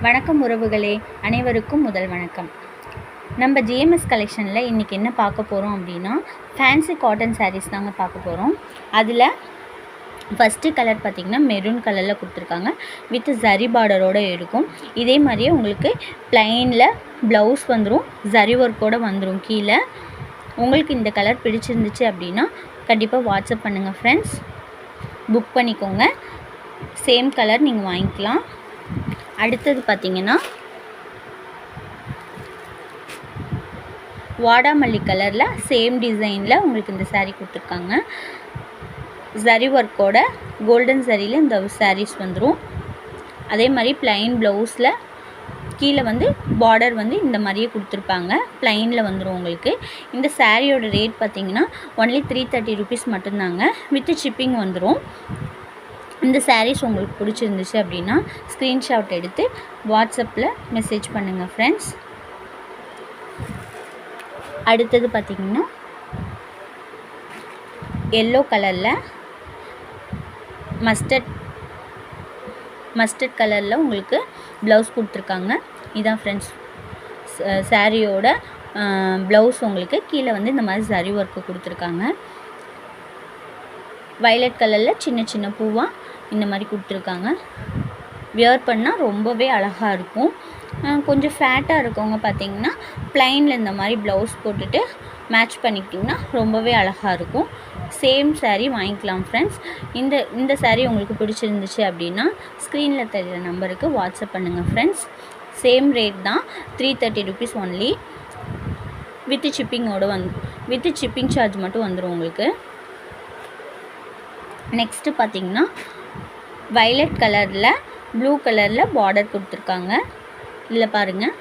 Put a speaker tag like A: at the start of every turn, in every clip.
A: வணக்கம் உறவுகளே, அனைவருக்கும் முதல் வணக்கம். நம்ம ஜிஎம்எஸ் கலெக்ஷனில் இன்றைக்கி என்ன பார்க்க போகிறோம் அப்படின்னா, ஃபேன்சி காட்டன் சாரீஸ் தாங்க பார்க்க போகிறோம். அதில் ஃபஸ்ட்டு கலர் பார்த்திங்கன்னா மெரூன் கலரில் கொடுத்துருக்காங்க, வித் ஜரி பார்டரோடு இருக்கும். இதே மாதிரியே உங்களுக்கு ப்ளைனில் ப்ளவுஸ் வந்துடும், ஜரி ஒர்க்கோடு வந்துடும். கீழே உங்களுக்கு இந்த கலர் பிடிச்சிருந்துச்சு அப்படின்னா கண்டிப்பாக வாட்ஸ்அப் பண்ணுங்கள் ஃப்ரெண்ட்ஸ், புக் பண்ணிக்கோங்க. சேம் கலர் நீங்கள் வாங்கிக்கலாம். அடுத்தது பார்த்திங்கன்னா வாடாமல்லி கலரில் சேம் டிசைனில் உங்களுக்கு இந்த சாரீ கொடுத்துருக்காங்க. ஜரி ஒர்க்கோட கோல்டன் சரியில் இந்த சாரீஸ் வந்துடும். அதே மாதிரி ப்ளைன் ப்ளவுஸில் கீழே வந்து பார்டர் வந்து இந்த மாதிரியே கொடுத்துருப்பாங்க, ப்ளைனில் வந்துடும் உங்களுக்கு. இந்த சாரியோட ரேட் பார்த்திங்கன்னா ஒன்லி 330 rupees மட்டும்தாங்க, வித் ஷிப்பிங் வந்துடும். இந்த சாரீஸ் உங்களுக்கு பிடிச்சிருந்துச்சு அப்படின்னா ஸ்க்ரீன்ஷாட் எடுத்து வாட்ஸ்அப்பில் மெசேஜ் பண்ணுங்கள் ஃப்ரெண்ட்ஸ். அடுத்தது பார்த்திங்கன்னா எல்லோ கலரில் மஸ்டர்ட் கலரில் உங்களுக்கு ப்ளவுஸ் கொடுத்துருக்காங்க. இதான் ஃப்ரெண்ட்ஸ் சாரியோட ப்ளவுஸ். உங்களுக்கு கீழே வந்து இந்த மாதிரி ஜரி ஒர்க்கு கொடுத்துருக்காங்க. வயலட் கலரில் சின்ன சின்ன பூவாக இந்த மாதிரி கொடுத்துருக்காங்க. வியர் பண்ணால் ரொம்பவே அழகாக இருக்கும். கொஞ்சம் ஃபேட்டாக இருக்கவங்க பார்த்திங்கன்னா ப்ளைனில் இந்த மாதிரி ப்ளவுஸ் போட்டுட்டு மேட்ச் பண்ணிக்கிட்டிங்கன்னா ரொம்பவே அழகாக இருக்கும். சேம் சாரீ வாங்கிக்கலாம் ஃப்ரெண்ட்ஸ். இந்த சாரீ உங்களுக்கு பிடிச்சிருந்துச்சு அப்படின்னா ஸ்க்ரீனில் தெரிகிற நம்பருக்கு வாட்ஸ்அப் பண்ணுங்கள் ஃப்ரெண்ட்ஸ். சேம் ரேட் தான், 330 rupees ஒன்லி, வித் ஷிப்பிங்கோடு வித் ஷிப்பிங் சார்ஜ் மட்டும் வந்துடும் உங்களுக்கு. நெக்ஸ்ட்டு பார்த்திங்கன்னா வயலட் கலரில் ப்ளூ கலரில் பார்டர் கொடுத்துருக்காங்க. இதில் பாருங்கள்,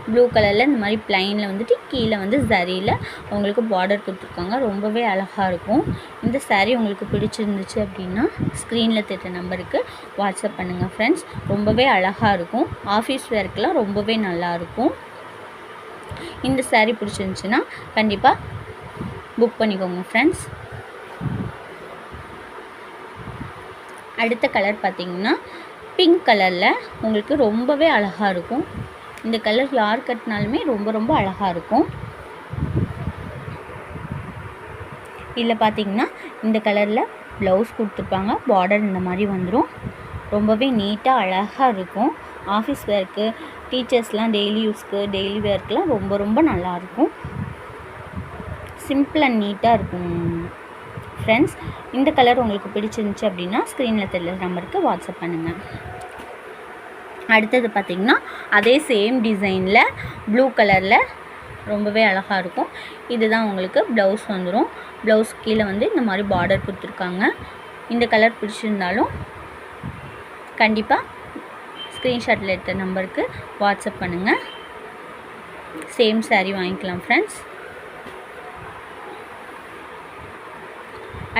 A: ப்ளூ கலரில் இந்த மாதிரி ப்ளைனில் வந்துட்டு கீழே வந்து ஜரியில் உங்களுக்கு பார்டர் கொடுத்துருக்காங்க. ரொம்பவே அழகாக இருக்கும். இந்த சாரீ உங்களுக்கு பிடிச்சிருந்துச்சு அப்படின்னா ஸ்க்ரீனில் தெரிகிற நம்பருக்கு வாட்ஸ்அப் பண்ணுங்கள் ஃப்ரெண்ட்ஸ். ரொம்பவே அழகாக இருக்கும், ஆஃபீஸ் வேர்க்கெலாம் ரொம்பவே நல்லாயிருக்கும். இந்த சாரீ பிடிச்சிருந்துச்சுன்னா கண்டிப்பாக புக் பண்ணிக்கோங்க ஃப்ரெண்ட்ஸ். அடுத்த கலர் பார்த்திங்கன்னா பிங்க் கலரில் உங்களுக்கு ரொம்பவே அழகாக இருக்கும். இந்த கலர் யார் கட்டினாலுமே ரொம்ப ரொம்ப அழகாக இருக்கும். இதில் பார்த்திங்கன்னா இந்த கலரில் ப்ளவுஸ் கொடுத்துருப்பாங்க, பார்டர் இந்த மாதிரி வந்துடும். ரொம்பவே நீட்டாக அழகாக இருக்கும். ஆஃபீஸ் வேர்க்கு, டீச்சர்ஸ்லாம் டெய்லி யூஸ்க்கு, டெய்லி வேர்க்கெலாம் ரொம்ப ரொம்ப நல்லாயிருக்கும். சிம்பிள் அண்ட் நீட்டாக இருக்கும் ஃப்ரெண்ட்ஸ். இந்த கலர் உங்களுக்கு பிடிச்சிருந்துச்சு அப்படின்னா ஸ்க்ரீனில் தெரியுற நம்பருக்கு வாட்ஸ்அப் பண்ணுங்கள். அடுத்தது பார்த்திங்கன்னா அதே சேம் டிசைனில் ப்ளூ கலரில் ரொம்பவே அழகாக இருக்கும். இதுதான் உங்களுக்கு ப்ளவுஸ் வந்துடும். ப்ளவுஸ் கீழே வந்து இந்த மாதிரி பார்டர் கொடுத்துருக்காங்க. இந்த கலர் பிடிச்சிருந்தாலும் கண்டிப்பாக ஸ்க்ரீன்ஷாட்டில் எடுத்த நம்பருக்கு வாட்ஸ்அப் பண்ணுங்கள். சேம் சாரீ வாங்கிக்கலாம் ஃப்ரெண்ட்ஸ்.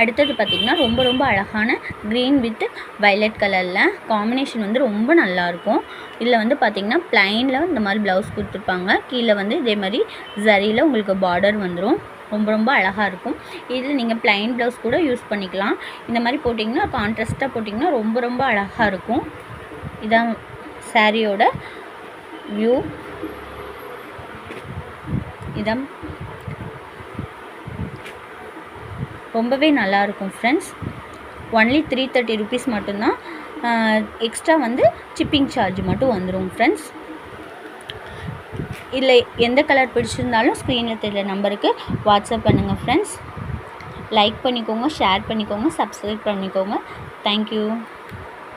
A: அடுத்தது பார்த்திங்கன்னா ரொம்ப ரொம்ப அழகான க்ரீன் வித் வயலட் கலரில் காம்பினேஷன் வந்து ரொம்ப நல்லாயிருக்கும். இதில் வந்து பார்த்திங்கன்னா ப்ளைனில் இந்த மாதிரி ப்ளவுஸ் கொடுத்துருப்பாங்க, கீழே வந்து இதே மாதிரி ஜரியில் உங்களுக்கு பார்டர் வந்துடும். ரொம்ப ரொம்ப அழகாக இருக்கும். இதில் நீங்கள் ப்ளைன் ப்ளவுஸ் கூட யூஸ் பண்ணிக்கலாம். இந்த மாதிரி போட்டிங்கன்னா கான்ட்ராஸ்ட்டாக போட்டிங்கன்னா ரொம்ப ரொம்ப அழகாக இருக்கும். இதான் சாரியோட வியூ. இதான் ரொம்பவே நல்லாயிருக்கும் ஃப்ரெண்ட்ஸ். ஒன்லி 330 rupees மட்டும்தான். எக்ஸ்ட்ரா வந்து ஷிப்பிங் சார்ஜ் மட்டும் வந்துடும் ஃப்ரெண்ட்ஸ். இதில் எந்த கலர் பிடிச்சிருந்தாலும் ஸ்க்ரீனில் தெரிகிற நம்பருக்கு வாட்ஸ்அப் பண்ணுங்கள் ஃப்ரெண்ட்ஸ். லைக் பண்ணிக்கோங்க, ஷேர் பண்ணிக்கோங்க, சப்ஸ்கிரைப் பண்ணிக்கோங்க. தேங்க்யூ.